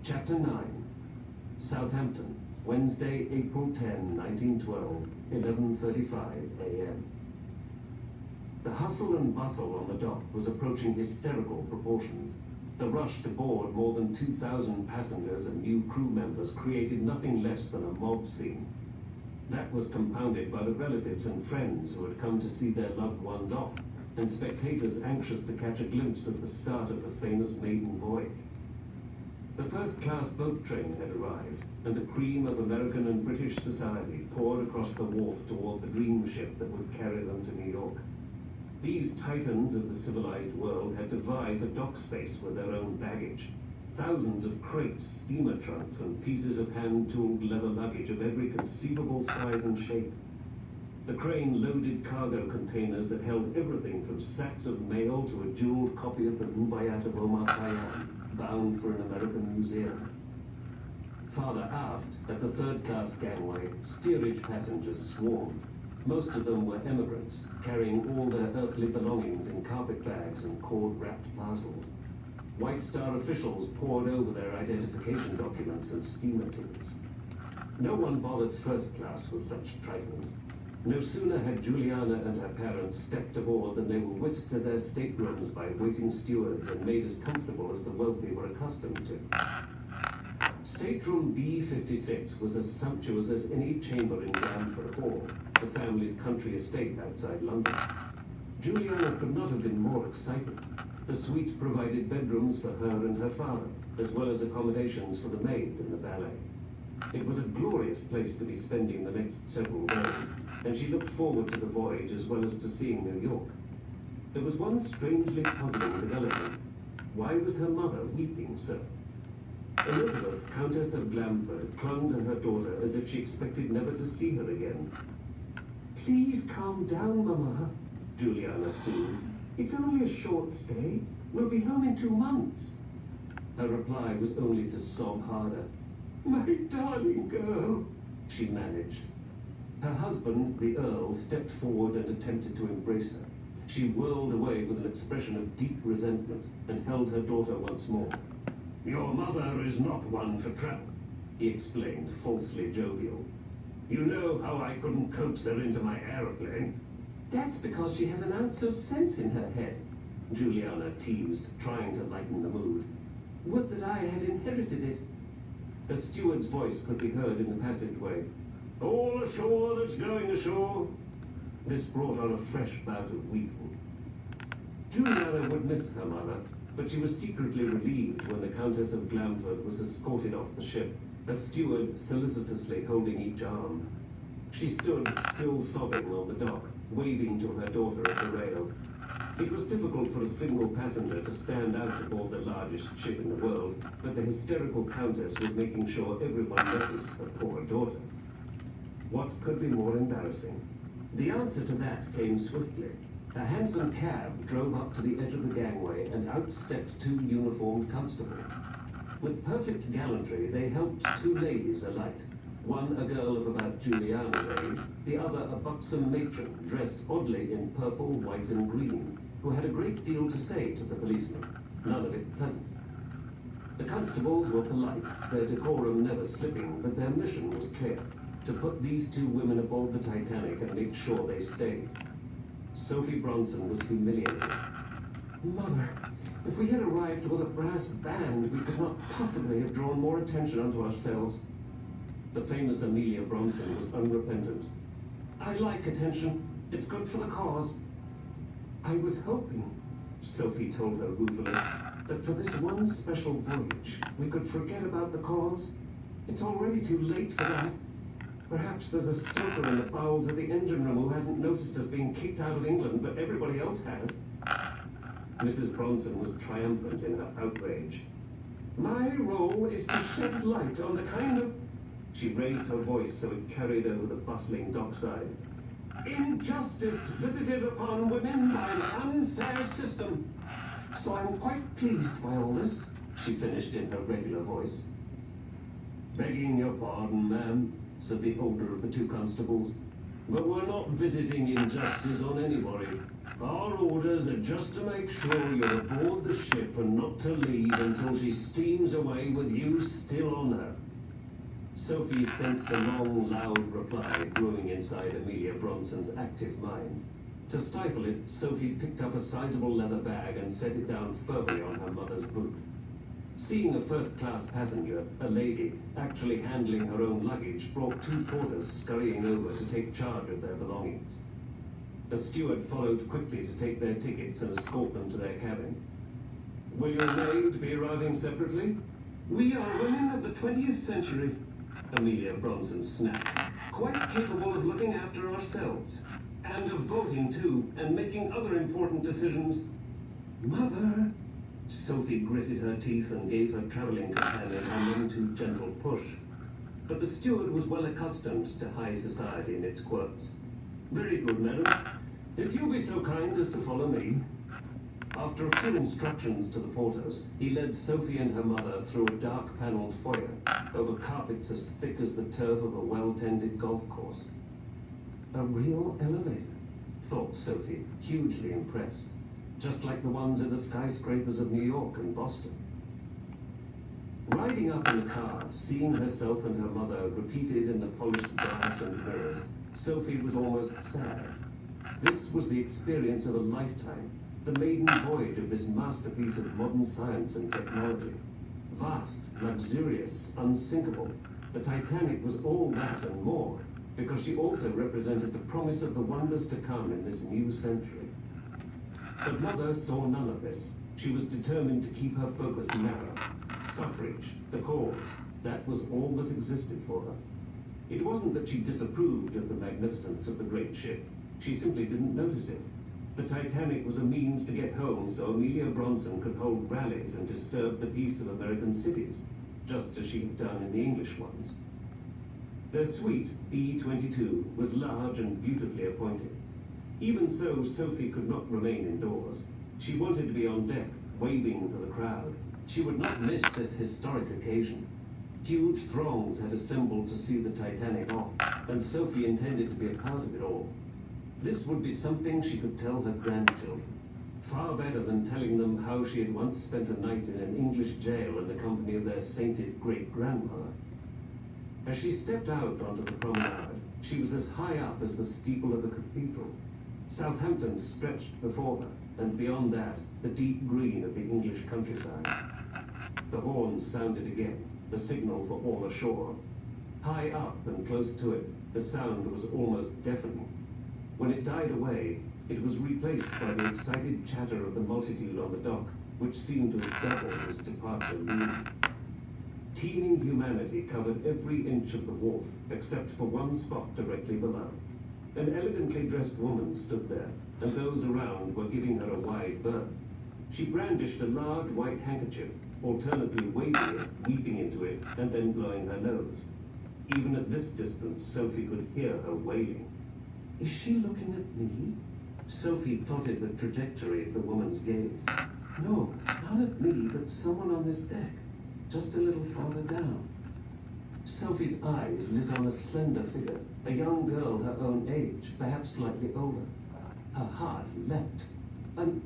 Chapter 9. Southampton, Wednesday, April 10, 1912, 11:35 a.m. The hustle and bustle on the dock was approaching hysterical proportions. The rush to board more than 2,000 passengers and new crew members created nothing less than a mob scene. That was compounded by the relatives and friends who had come to see their loved ones off, and spectators anxious to catch a glimpse of the start of the famous maiden voyage. The first-class boat train had arrived, and the cream of American and British society poured across the wharf toward the dream ship that would carry them to New York. These titans of the civilized world had to vie for dock space with their own baggage. Thousands of crates, steamer trunks, and pieces of hand-tooled leather luggage of every conceivable size and shape. The crane loaded cargo containers that held everything from sacks of mail to a jeweled copy of the Rubaiyat of Omar Khayyam, bound for an American museum. Farther aft, at the third-class gangway, steerage passengers swarmed. Most of them were emigrants, carrying all their earthly belongings in carpet bags and cord-wrapped parcels. White Star officials pored over their identification documents and steamer tickets. No one bothered first class with such trifles. No sooner had Juliana and her parents stepped aboard than they were whisked to their staterooms by waiting stewards and made as comfortable as the wealthy were accustomed to. Stateroom B56 was as sumptuous as any chamber in Blandford Hall, the family's country estate outside London. Juliana could not have been more excited. The suite provided bedrooms for her and her father, as well as accommodations for the maid and the valet. It was a glorious place to be spending the next several days, and she looked forward to the voyage as well as to seeing New York. There was one strangely puzzling development. Why was her mother weeping so? Elizabeth, Countess of Blandford, clung to her daughter as if she expected never to see her again. "Please calm down, Mama," Juliana soothed. "It's only a short stay. We'll be home in 2 months." Her reply was only to sob harder. "My darling girl," she managed. Her husband, the Earl, stepped forward and attempted to embrace her. She whirled away with an expression of deep resentment and held her daughter once more. "Your mother is not one for travel," he explained, falsely jovial. "You know how I couldn't coax her into my aeroplane." "That's because she has an ounce of sense in her head," Juliana teased, trying to lighten the mood. "Would that I had inherited it." A steward's voice could be heard in the passageway. "All ashore that's going ashore." This brought on a fresh bout of weeping. Juliana would miss her mother, but she was secretly relieved when the Countess of Blandford was escorted off the ship, a steward solicitously holding each arm. She stood, still sobbing, on the dock, waving to her daughter at the rail. It was difficult for a single passenger to stand out aboard the largest ship in the world, but the hysterical Countess was making sure everyone noticed her poor daughter. What could be more embarrassing? The answer to that came swiftly. A hansom cab drove up to the edge of the gangway and out stepped 2 uniformed constables. With perfect gallantry, they helped 2 ladies alight. One a girl of about Juliana's age, the other a buxom matron dressed oddly in purple, white and green, who had a great deal to say to the policeman, none of it pleasant. The constables were polite, their decorum never slipping, but their mission was clear: to put these 2 women aboard the Titanic and make sure they stayed. Sophie Bronson was humiliated. "Mother, if we had arrived with a brass band, we could not possibly have drawn more attention onto ourselves." The famous Amelia Bronson was unrepentant. "I like attention. It's good for the cause." "I was hoping," Sophie told her ruefully, "that for this one special voyage, we could forget about the cause. It's already too late for that. Perhaps there's a stoker in the bowels of the engine room who hasn't noticed us being kicked out of England, but everybody else has." Mrs. Bronson was triumphant in her outrage. "My role is to shed light on the kind of..." She raised her voice so it carried over the bustling dockside. "Injustice visited upon women by an unfair system. So I'm quite pleased by all this," she finished in her regular voice. "Begging your pardon, ma'am," said the older of the 2 constables, "but we're not visiting injustice on anybody. Our orders are just to make sure you're aboard the ship and not to leave until she steams away with you still on her. Sophie sensed a long, loud reply brewing inside Amelia Bronson's active mind. To stifle it, Sophie picked up a sizable leather bag and set it down firmly on her mother's boot. Seeing a first-class passenger, a lady, actually handling her own luggage, brought two porters scurrying over to take charge of their belongings. A steward followed quickly to take their tickets and escort them to their cabin. Will your maid be arriving separately? We are women of the 20th century, Amelia Bronson snapped, quite capable of looking after ourselves, and of voting too, and making other important decisions. Mother! Sophie gritted her teeth and gave her traveling companion a none too gentle push. But the steward was well accustomed to high society and its quirks. Very good, madam. If you'll be so kind as to follow me. After a few instructions to the porters, he led Sophie and her mother through a dark-paneled foyer, over carpets as thick as the turf of a well-tended golf course. A real elevator, thought Sophie, hugely impressed. Just like the ones in the skyscrapers of New York and Boston. Riding up in the car, seeing herself and her mother repeated in the polished glass and mirrors, Sophie was almost sad. This was the experience of a lifetime, the maiden voyage of this masterpiece of modern science and technology. Vast, luxurious, unsinkable, the Titanic was all that and more, because she also represented the promise of the wonders to come in this new century. But Mother saw none of this. She was determined to keep her focus narrow. Suffrage, the cause, that was all that existed for her. It wasn't that she disapproved of the magnificence of the great ship. She simply didn't notice it. The Titanic was a means to get home so Amelia Bronson could hold rallies and disturb the peace of American cities, just as she had done in the English ones. Their suite, B-22, was large and beautifully appointed. Even so, Sophie could not remain indoors. She wanted to be on deck, waving to the crowd. She would not miss this historic occasion. Huge throngs had assembled to see the Titanic off, and Sophie intended to be a part of it all. This would be something she could tell her grandchildren. Far better than telling them how she had once spent a night in an English jail in the company of their sainted great-grandmother. As she stepped out onto the promenade, she was as high up as the steeple of a cathedral. Southampton stretched before her, and beyond that, the deep green of the English countryside. The horns sounded again, the signal for all ashore. High up and close to it, the sound was almost deafening. When it died away, it was replaced by the excited chatter of the multitude on the dock, which seemed to have doubled as departure loomed. Teeming humanity covered every inch of the wharf, except for one spot directly below. An elegantly dressed woman stood there, and those around were giving her a wide berth. She brandished a large white handkerchief, alternately waving it, weeping into it, and then blowing her nose. Even at this distance, Sophie could hear her wailing. Is she looking at me? Sophie plotted the trajectory of the woman's gaze. No, not at me, but someone on this deck, just a little farther down. Sophie's eyes lit on a slender figure, a young girl her own age, perhaps slightly older. Her heart leapt. An